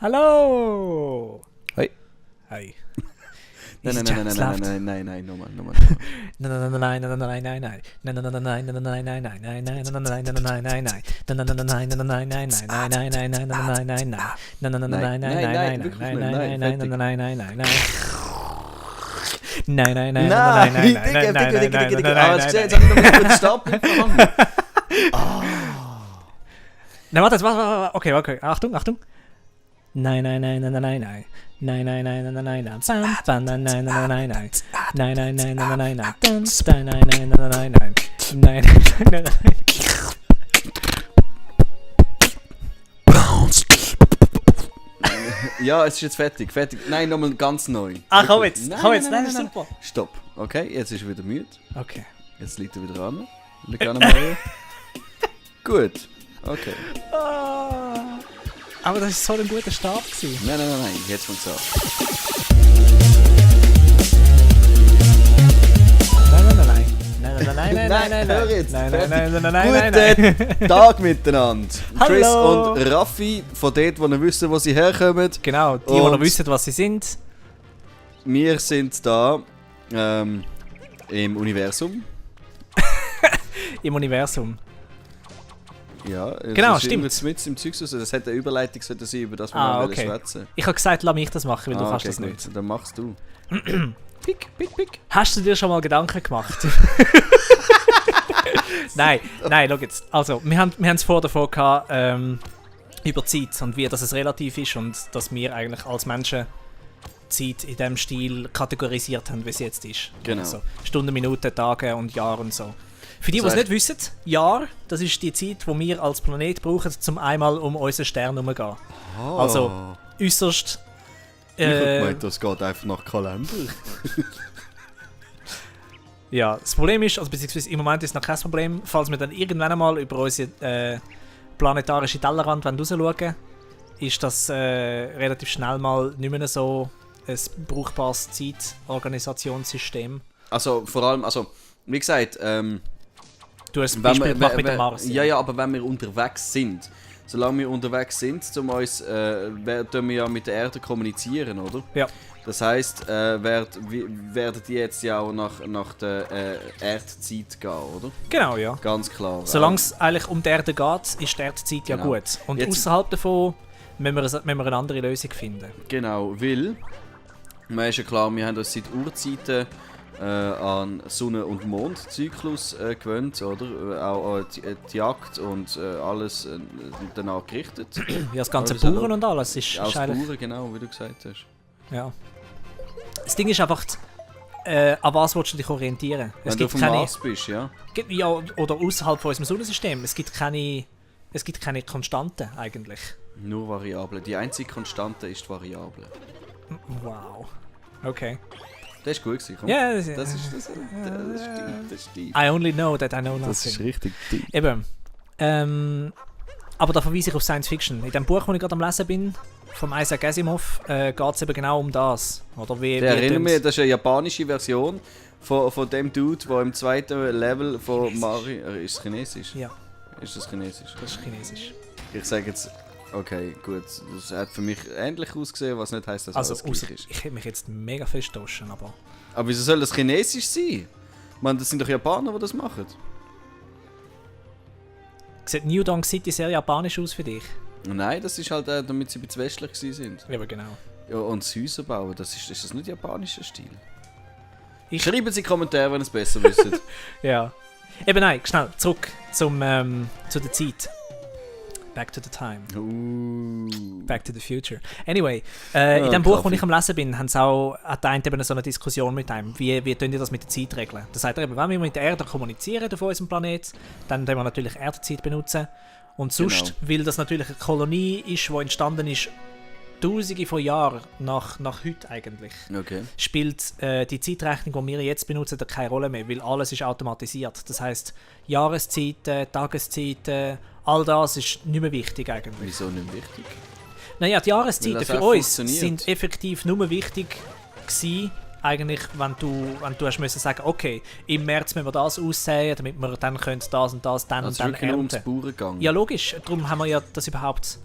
Hallo! Hoi. Hi. Nein, nochmal. Nein, warte. Okay. Achtung. Nein. Ja, es ist jetzt fertig. Nein, nochmal ganz neu. Komm jetzt. Nein, ist super. Stopp. Okay, jetzt ist er wieder müde. Okay. Jetzt liegt er wieder an. Mario. Gut. Okay. Aber das war so ein guter Start. Nein. Jetzt fängt es an. Nein. Hör jetzt. Nein. Guten Tag miteinander. Chris Hallo. und Raffi, von dort, wo ihr wisst, wo sie herkommen. Genau, die Und noch wissen, was sie sind. Wir sind da im Universum. Im Universum. Ja, Genau, ist stimmt. Mit im Zeug, also das hätte eine Überleitung sein, über das wir mal Okay. schwätzen. Ich habe gesagt, lass mich das machen, weil du kannst Okay, das gut. nicht. Dann machst du. Pick. Hast du dir schon mal Gedanken gemacht? Nein, schau jetzt. Also, wir haben es vorher davon gehabt, über Zeit und wie dass es relativ ist und dass wir eigentlich als Menschen Zeit in dem Stil kategorisiert haben, wie es jetzt ist. Genau. Also Stunden, Minuten, Tage und Jahre und so. Für die, die es Das nicht wissen, Jahr, das ist die Zeit, die wir als Planet brauchen, um einmal um unseren Stern herumzugehen. Also, äußerst... Ich habe gemeint, das geht einfach nach Kalender. Ja, das Problem ist, also beziehungsweise im Moment ist es noch kein Problem, falls wir dann irgendwann einmal über unsere planetarische Tellerrand rausschauen wollen, ist das relativ schnell mal nicht mehr so ein brauchbares Zeitorganisationssystem. Also vor allem, wie gesagt, Du hast ein Beispiel gemacht mit dem Mars. Ja, aber wenn wir unterwegs sind, solange wir unterwegs sind, tun wir ja mit der Erde kommunizieren, oder? Ja. Das heisst, werden die jetzt ja auch nach der Erdzeit gehen, oder? Genau, ja. Ganz klar. Solange es eigentlich um die Erde geht, ist die Erdzeit ja Genau. gut. Und Jetzt- außerhalb davon müssen wir eine andere Lösung finden. Genau, weil, man ist ja klar, wir haben uns seit Urzeiten an Sonne- und Mondzyklus gewöhnt, oder? Auch an die Jagd und alles danach gerichtet. Ja, das ganze Also, Bauern und alles ist Aus eigentlich... Bauern, genau, wie du gesagt hast. Ja. Das Ding ist einfach, an was willst du dich orientieren? Wenn du auf dem Mars bist, ja. Ja, oder außerhalb von unserem Sonnensystem. Es gibt keine Konstanten eigentlich. Nur Variablen. Die einzige Konstante ist die Variable. Wow. Okay. Das ist gut gewesen, komm. Ja, Das stimmt. I only know that I know nothing. Das ist richtig deep. Eben. Aber da verweise ich auf Science Fiction. In dem Buch, das ich gerade am Lesen bin, von Isaac Asimov, geht es eben genau um das. Oder wie, Der erinnert mich, das ist eine japanische Version von dem Dude, der im zweiten Level von Mario... Ist es Chinesisch? Ja, Ist das Chinesisch? das ist Chinesisch. Ich sage jetzt... Okay, gut. Das hat für mich ähnlich ausgesehen, was nicht heisst, dass Also, alles gleich ist. ich hätte mich jetzt mega verstoßen, aber... Aber wieso soll das Chinesisch sein? Man, das sind doch Japaner, die das machen. Sieht New Donk City sehr japanisch aus für dich? Nein, das ist halt damit sie ein bisschen westlich sind. Ja, aber genau. Ja, und das Häuser bauen, ist das nicht japanischer Stil? Ich- Schreiben Sie in die Kommentare, wenn ihr es besser wisst. Ja. Eben nein, schnell, zurück zu der Zeit. Back to the time. Back to the future. Anyway, in dem Buch, wo ich am Lesen bin, hat der eine eben so eine Diskussion mit einem. Wie tun die das mit der Zeit regeln? Da sagt er eben, wenn wir mit der Erde kommunizieren auf unserem Planet, dann tun wir natürlich Erdzeit benutzen. Und sonst, weil das natürlich eine Kolonie ist, die entstanden ist, Tausende von Jahren nach heute eigentlich, Okay. spielt die Zeitrechnung, die wir jetzt benutzen, keine Rolle mehr, weil alles ist automatisiert. Das heisst, Jahreszeiten, Tageszeiten, all das ist nicht mehr wichtig eigentlich. Wieso nicht wichtig? Naja, die Jahreszeiten das für auch uns funktioniert. sind effektiv nur wichtig gewesen, eigentlich, wenn du hast müssen sagen, okay, im März müssen wir das aussäen, damit wir dann können das und das dann Also und dann wirklich nur ums ernten. Bauern gegangen. Ja, logisch. Darum haben wir ja das überhaupt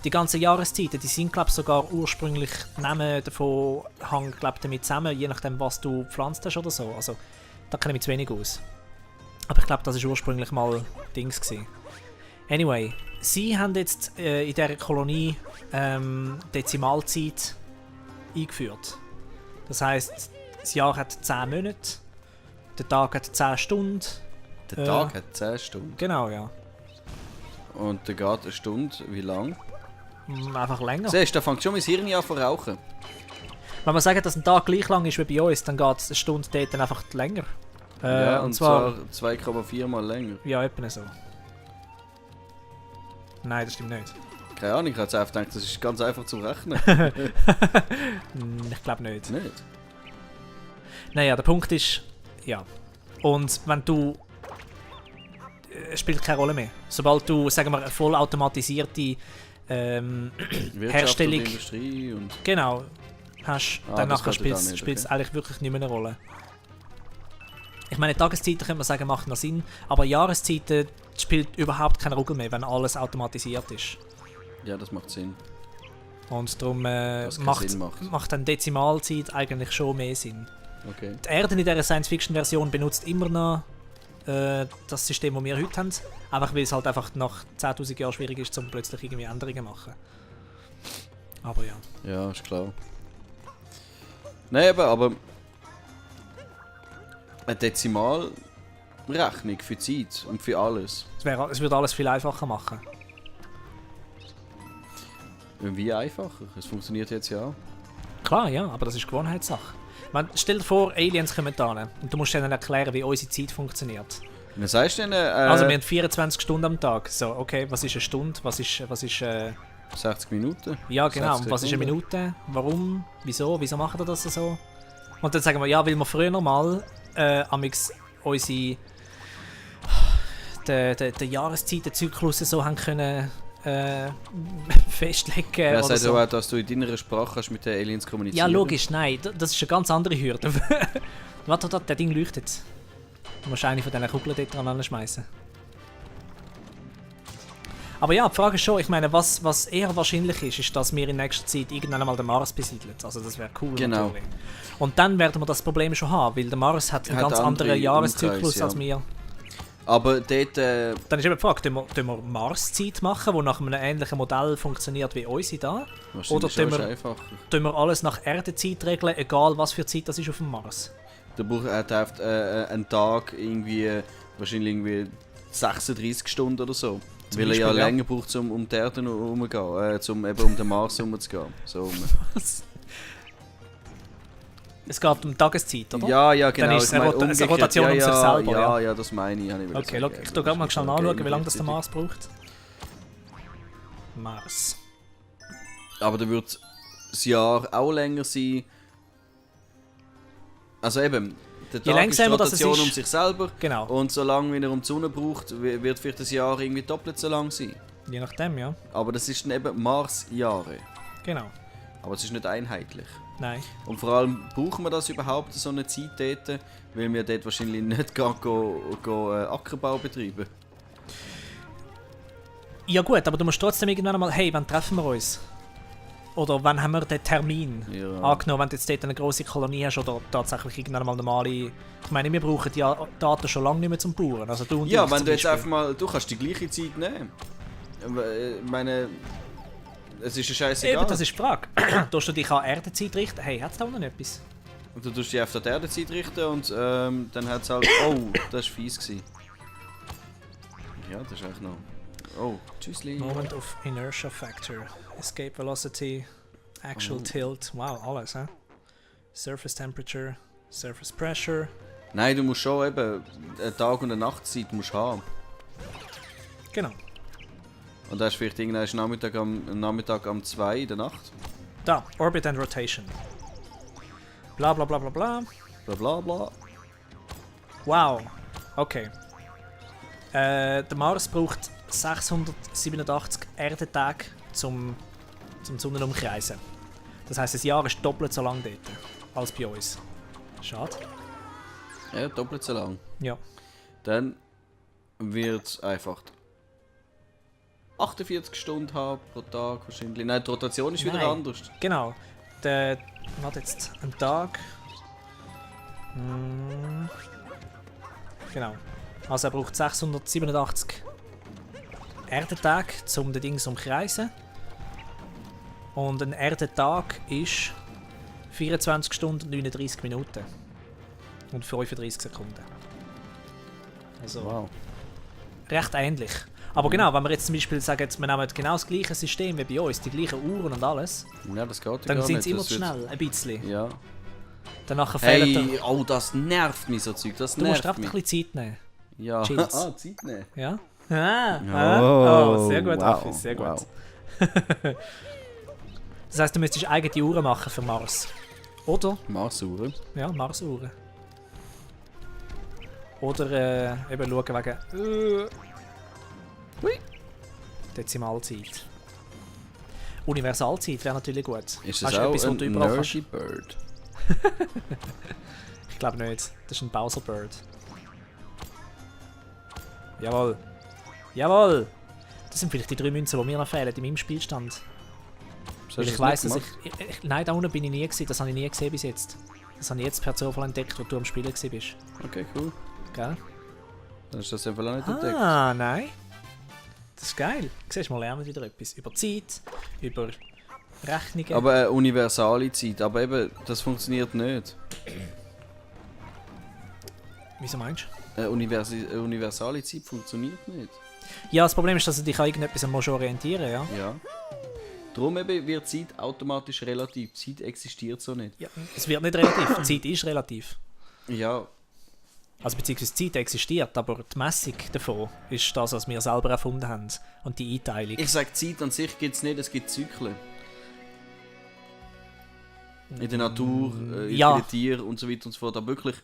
die ganzen Jahreszeiten, die sind glaube sogar ursprünglich Namen davon hängen damit zusammen, je nachdem was du gepflanzt hast oder so. Also da kenne ich mich zu wenig aus. Aber ich glaube, das war ursprünglich mal Dings gewesen. Anyway, sie haben jetzt in dieser Kolonie Dezimalzeit eingeführt. Das heisst, das Jahr hat 10 Monate, der Tag hat 10 Stunden. Der Tag hat 10 Stunden? Genau, ja. Und der geht eine Stunde, wie lang? Einfach länger. Siehst du, da fängt schon mein Hirn an zu rauchen. Wenn man sagt, dass ein Tag gleich lang ist wie bei uns, dann geht es eine Stunde dort dann einfach länger. Ja, und zwar 2,4 Mal länger. Ja, etwa so. Nein, das stimmt nicht. Keine Ahnung, ich habe jetzt einfach gedacht, das ist ganz einfach zu rechnen. Ich glaube nicht. Nicht? Naja, der Punkt ist, ja. Und wenn du... Es spielt keine Rolle mehr. Sobald du, sagen wir, eine vollautomatisierte Herstellung... Und Industrie und... Genau. Hast, dann nachher spielt es okay. eigentlich wirklich nicht mehr eine Rolle. Ich meine, Tageszeiten könnte man sagen, macht noch Sinn, aber Jahreszeiten spielt überhaupt keine Rolle mehr, wenn alles automatisiert ist. Ja, das macht Sinn. Und darum macht macht dann Dezimalzeit eigentlich schon mehr Sinn. Okay. Die Erde in dieser Science-Fiction-Version benutzt immer noch das System, das wir heute haben, einfach weil es halt einfach nach 10'000 Jahren schwierig ist, um plötzlich irgendwie Änderungen zu machen. Aber ja. Ja, ist klar. Nein, aber eine Dezimalrechnung für Zeit und für alles. Es würde alles viel einfacher machen. Wie einfacher? Es funktioniert jetzt ja. Klar, ja, aber das ist Gewohnheitssache. Stell dir vor, Aliens kommen da und du musst ihnen erklären, wie unsere Zeit funktioniert. Und dann sagst du ihnen... Also wir haben 24 Stunden am Tag. So, okay, was ist eine Stunde? Was ist 60 Minuten? Ja, genau. 60 Was ist eine Sekunden. Minute? Warum? Wieso? Wieso machen wir das so? Und dann sagen wir, ja, weil wir früher mal amix unsere den Jahreszeitenzyklus so haben können festlegen. Ja, oder sagt so. aber auch, dass du in deiner Sprache kannst mit den Aliens kommunizieren. Ja, logisch, nein. Das ist eine ganz andere Hürde. Warte, der Ding leuchtet. Du musst eine von diesen Kugeln dort dran schmeißen. Aber ja, die Frage ist schon, ich meine, was eher wahrscheinlich ist, dass wir in nächster Zeit irgendwann einmal den Mars besiedeln. Also das wäre cool. Genau. Natürlich. Und dann werden wir das Problem schon haben, weil der Mars hat einen ganz anderen Jahreszyklus als wir. Aber dort... Dann ist eben die Frage, tun wir Marszeit machen, die nach einem ähnlichen Modell funktioniert wie unsere da? Oder tun wir alles nach Erdezeit regeln, egal was für Zeit das ist auf dem Mars? Der Buch hat einen Tag irgendwie, wahrscheinlich irgendwie 36 Stunden oder so. Weil er ja länger braucht, um die Erde herumzugehen, um eben um den Mars herumzugehen. So Was? Es geht um Tageszeit, oder? Ja, genau. Dann ist es eine Rotation um sich selber. Ja, das meine ich. Okay, look, ich tue mal schnell nachschauen, wie lange das der Mars braucht. Mars. Aber dann wird das Jahr auch länger sein. Also eben, der Tag ist die Rotation um sich selber. Genau. Und solange wie er um die Sonne braucht, wird vielleicht das Jahr irgendwie doppelt so lang sein. Je nachdem, ja. Aber das ist dann eben Mars-Jahre. Genau. Aber es ist nicht einheitlich. Nein. Und vor allem brauchen wir das überhaupt, so eine Zeit dort, weil wir dort wahrscheinlich nicht Ackerbau betreiben. Ja gut, aber du musst trotzdem irgendwann einmal, hey, wann treffen wir uns? Oder wann haben wir den Termin? Ja. Angenommen, wenn du jetzt dort eine grosse Kolonie hast oder tatsächlich irgendwann einmal normale... Ich meine, wir brauchen die Daten schon lange nicht mehr zum Bauern. Also du und ja, ich wenn zum du jetzt Beispiel. einfach mal... Du kannst die gleiche Zeit nehmen. Ich meine... Es ist ja scheißegal. Eben, das ist die Frage. Tust du dich an Erdezeit richten? Hey, hat es da noch etwas? Und du tust dich auf die Erdezeit richten und dann hat es halt... Oh, das war fies gewesen. Ja, das ist echt noch... Oh, tschüssli. Moment of Inertia Factor. Escape Velocity. Actual Tilt. Wow, alles, hä? Surface Temperature. Surface Pressure. Nein, du musst schon eben... Eine Tag- und eine Nachtzeit musst du haben. Genau. Und da ist vielleicht irgendein Nachmittag am 2 in der Nacht. Da, Orbit and Rotation. Bla bla bla bla bla. Bla bla bla. Wow. Okay. Der Mars braucht 687 Erdentage zum Sonnenumkreisen. Das heisst, das Jahr ist doppelt so lang dort als bei uns. Schade. Ja, doppelt so lang. Ja. Dann wird es einfach 48 Stunden haben pro Tag wahrscheinlich. Nein, die Rotation ist wieder Nein. anders. Genau. Der hat jetzt einen Tag. Genau. Also er braucht 687 Erdentage, um den Ding zu umkreisen. Und ein Erdentag ist 24 Stunden und 39 Minuten. Und 35 Sekunden. Also Wow. recht ähnlich. Aber genau, wenn wir jetzt zum Beispiel sagen, jetzt, wir nehmen genau das gleiche System wie bei uns, die gleichen Uhren und alles, Ja, das geht ja dann gar sind nicht. sie immer Das zu wird- schnell, ein bisschen. Ja. Danach fehlt Hey, oh, das nervt mich so Zeug. Das Du musst nervt einfach mich. ein bisschen Zeit nehmen. Ja. Chills. Zeit nehmen. Ja? Oh, sehr gut, wow, Raffi, sehr gut. wow. Das heisst, du müsstest eigene Uhren machen für Mars. Oder? Marsuhren. Ja, Mars-Uhren. Oder eben schauen wegen... Hui! Dezimalzeit. Universalzeit wäre natürlich gut. Ist Weißt das du, auch etwas, wo ein du überall kannst- Nerdy Bird? Ich glaube nicht. Das ist ein Bowser Bird. Jawohl. Jawohl! Das sind vielleicht die 3 Münzen, die mir noch fehlen in meinem Spielstand. Das Weil hast ich du weiss, nicht dass ich... Nein, da unten bin ich nie gewesen. Das habe ich nie gesehen bis jetzt. Das habe ich jetzt per Zufall entdeckt, wo du am Spielen bist. gemacht? Okay, cool. Gell? Dann hast du das einfach auch nicht entdeckt. Ah, nein. Das ist geil. Siehst du, wir lernen wieder etwas. Über Zeit, über Rechnungen. Aber eine universale Zeit. Aber eben, das funktioniert nicht. Wieso meinst du? Eine universale Zeit funktioniert nicht. Ja, das Problem ist, dass du dich an irgendetwas musst orientieren, ja? Ja. Darum eben wird Zeit automatisch relativ. Zeit existiert so nicht. Ja, es wird nicht relativ. Zeit ist relativ. Ja, Also beziehungsweise Zeit existiert, aber die Messung davon ist das, was wir selber erfunden haben. Und die Einteilung. ich sage, Zeit an sich gibt es nicht, es gibt Zyklen. In der Natur, in Ja. den Tieren und so weiter und so fort. Aber wirklich,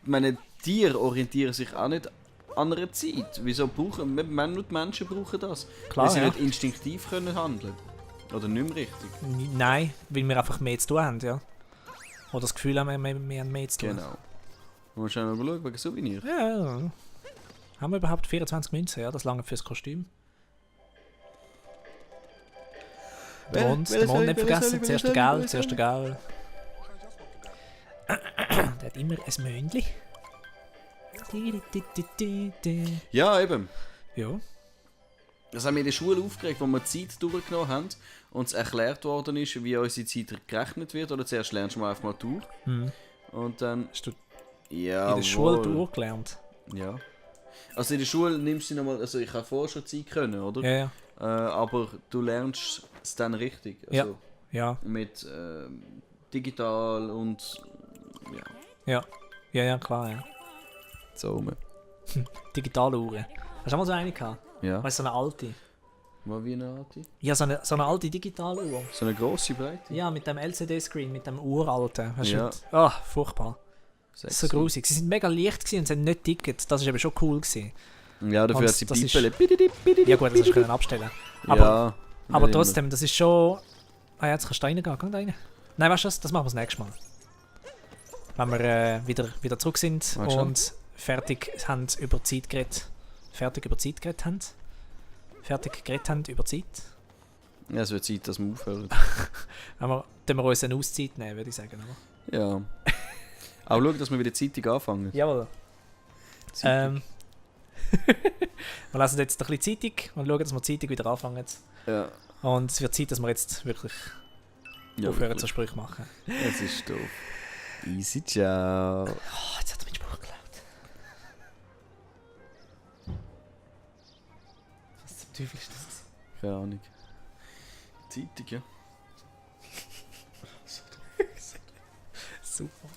meine Tiere orientieren sich auch nicht an einer Zeit. Wieso brauchen wir nur die Menschen brauchen das? Klar, Weil sie ja. nicht instinktiv können handeln. Oder nicht mehr richtig. Nein, weil wir einfach mehr zu tun haben, ja. Oder das Gefühl haben, wir haben mehr zu tun. Genau. Du musst auch noch schauen, wegen Souvenir. Ja, ja. Haben wir überhaupt 24 Münzen? Ja, das lange fürs Kostüm. Der Mond nicht vergessen. Zuerst der Gel, zuerst der Gel. Der hat immer ein Möndli. Ja, eben. Ja. Das haben wir in der Schule aufgeregt, wo wir die Zeit durchgenommen haben und es erklärt worden ist, wie unsere Zeit gerechnet wird. Oder zuerst lernst du mal einfach mal durch. Hm. Und dann... Hast du Ja, in der Schule durchgelernt? Ja. Also in der Schule nimmst du nochmal... Also ich habe vorher schon Zeit können, oder? Ja, ja. Aber du lernst es dann richtig. Also Ja, mit digital und... Ja, ja. Ja, ja, klar, ja. so rum. Digitale Uhren. Hast du auch mal so eine gehabt? Ja. Weißt du, so eine alte? War wie eine Art? Ja, so eine alte digitale Uhr. So eine grosse Breite? Ja, mit dem LCD-Screen, mit dem uralten. Hast du Ja. mit- Ah, furchtbar. Sexy. So grusig. Sie sind mega leicht gewesen und sie haben nicht ticket. Das war eben schon cool gewesen. Ja, dafür Und hat sie das ist- Piepele. Ja gut, das hast du können abstellen. Aber, Ja, aber nicht trotzdem, das ist schon... Ah ja, jetzt kannst du reingehen. Geh da rein. Nein, weißt du was? Das machen wir das nächste Mal. Wenn wir wieder zurück sind Mach schon. und fertig haben über Zeit geredet. Fertig über Zeit geredet haben. Fertig geredet haben über Zeit. immer. Ja, es wird Zeit, dass wir aufhören. Dann wir uns eine Auszeit nehmen, würde ich sagen. Oder? Ja. Auch schauen, dass wir wieder zeitig anfangen. Jawohl. Zeitig. Wir lesen jetzt ein bisschen Zeitung und schauen, dass wir Zeitung wieder anfangen. Ja. Und es wird Zeit, dass wir jetzt wirklich Ja, aufhören wirklich. zu Sprüche machen. Es ist doof. Easy, ciao. Oh, jetzt hat er meinen Spruch geklaut. Was zum Teufel ist das? Keine Ahnung. Zeitig, ja. Super.